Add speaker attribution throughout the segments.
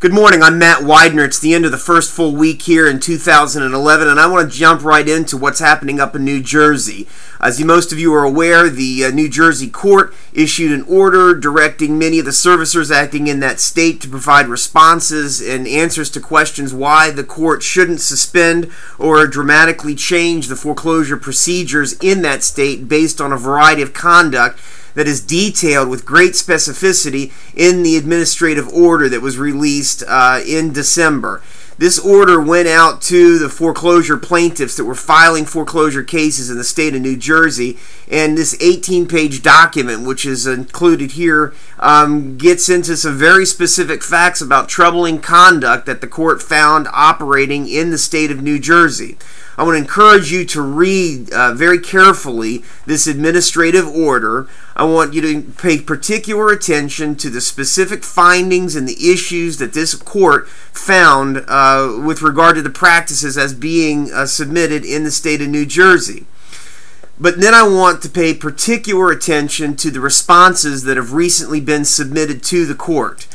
Speaker 1: Good morning, I'm Matt Widener. It's the end of the first full week here in 2011, and I want to jump right into what's happening up in New Jersey. As most of you are aware, the New Jersey court issued an order directing many of the servicers acting in that state to provide responses and answers to questions why the court shouldn't suspend or dramatically change the foreclosure procedures in that state based on a variety of conduct that is detailed with great specificity in the administrative order that was released in December. This order went out to the foreclosure plaintiffs that were filing foreclosure cases in the state of New Jersey, and this 18-page document, which is included here, gets into some very specific facts about troubling conduct that the court found operating in the state of New Jersey. I want to encourage you to read very carefully this administrative order. I want you to pay particular attention to the specific findings and the issues that this court found with regard to the practices as being submitted in the state of New Jersey. But then I want to pay particular attention to the responses that have recently been submitted to the court.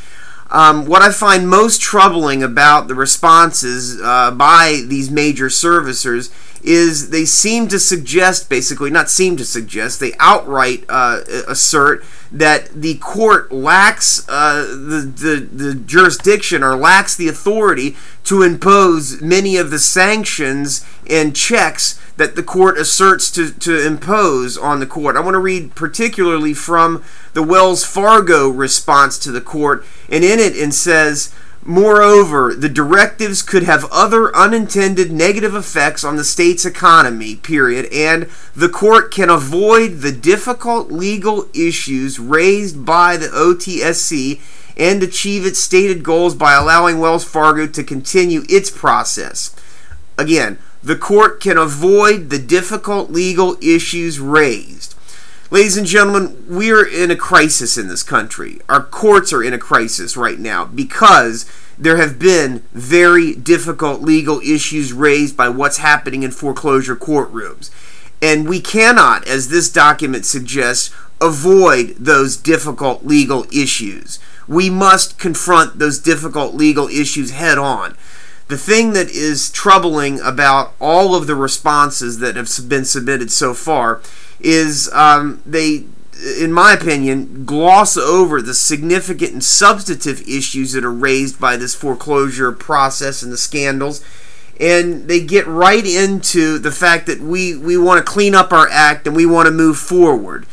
Speaker 1: What I find most troubling about the responses by these major servicers is they seem to suggest, basically, not seem to suggest, they outright assert that the court lacks the jurisdiction or lacks the authority to impose many of the sanctions and checks that the court asserts to impose on the court. I want to read particularly from the Wells Fargo response to the court, and in it says, "Moreover, the directives could have other unintended negative effects on the state's economy, period, and the court can avoid the difficult legal issues raised by the OTSC and achieve its stated goals by allowing Wells Fargo to continue its process." Again, the court can avoid the difficult legal issues raised. Ladies and gentlemen, we are in a crisis in this country. Our courts are in a crisis right now because there have been very difficult legal issues raised by what's happening in foreclosure courtrooms. And we cannot, as this document suggests, avoid those difficult legal issues. We must confront those difficult legal issues head on. The thing that is troubling about all of the responses that have been submitted so far is they, in my opinion, gloss over the significant and substantive issues that are raised by this foreclosure process and the scandals, and they get right into the fact that we want to clean up our act and we want to move forward.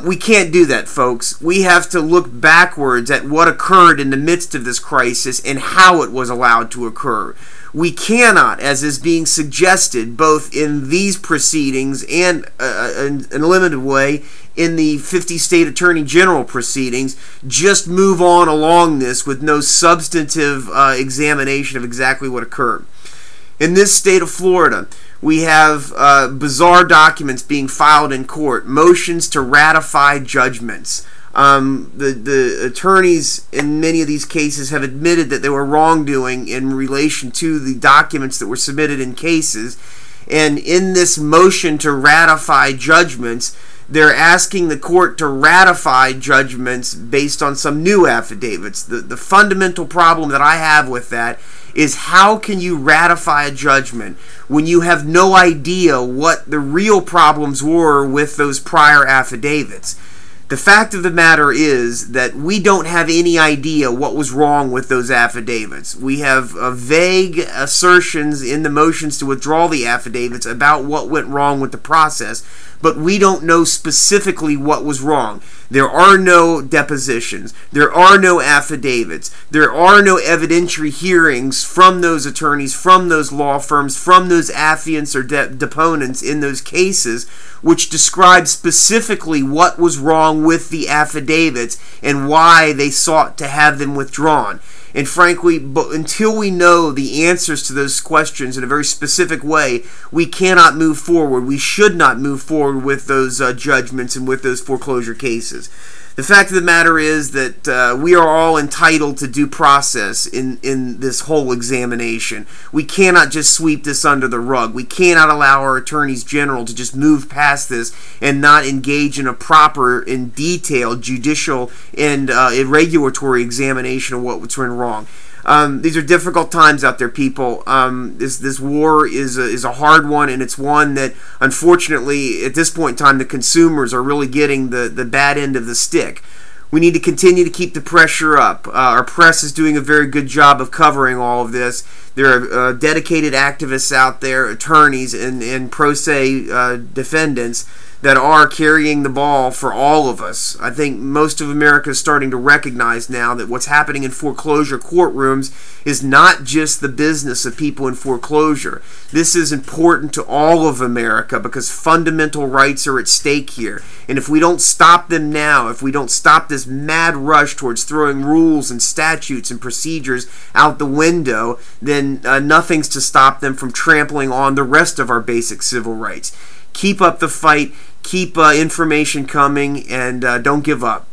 Speaker 1: We can't do that, folks. We have to look backwards at what occurred in the midst of this crisis and how it was allowed to occur. We cannot, as is being suggested both in these proceedings and in a limited way in the 50 state attorney general proceedings, just move on along this with no substantive examination of exactly what occurred. In this state of Florida, we have bizarre documents being filed in court, motions to ratify judgments. The attorneys in many of these cases have admitted that there were wrongdoing in relation to the documents that were submitted in cases, and in this motion to ratify judgments, they're asking the court to ratify judgments based on some new affidavits. The fundamental problem that I have with that is, how can you ratify a judgment when you have no idea what the real problems were with those prior affidavits? The fact of the matter is that we don't have any idea what was wrong with those affidavits. We have vague assertions in the motions to withdraw the affidavits about what went wrong with the process, but we don't know specifically what was wrong. There are no depositions. There are no affidavits. There are no evidentiary hearings from those attorneys, from those law firms, from those affiants or deponents in those cases, which describe specifically what was wrong with the affidavits and why they sought to have them withdrawn. And frankly, until we know the answers to those questions in a very specific way, we cannot move forward. We should not move forward with those judgments and with those foreclosure cases. The fact of the matter is that we are all entitled to due process in this whole examination. We cannot just sweep this under the rug. We cannot allow our attorneys general to just move past this and not engage in a proper and detailed judicial and regulatory examination of what went wrong. These are difficult times out there, people. This war is a hard one, and it's one that, unfortunately, at this point in time, the consumers are really getting the bad end of the stick. We need to continue to keep the pressure up. Our press is doing a very good job of covering all of this. There are dedicated activists out there, attorneys and pro se defendants that are carrying the ball for all of us. I think most of America is starting to recognize now that what's happening in foreclosure courtrooms is not just the business of people in foreclosure. This is important to all of America because fundamental rights are at stake here. And if we don't stop them now, if we don't stop this mad rush towards throwing rules and statutes and procedures out the window, then nothing's to stop them from trampling on the rest of our basic civil rights. Keep up the fight. Keep information coming, and don't give up.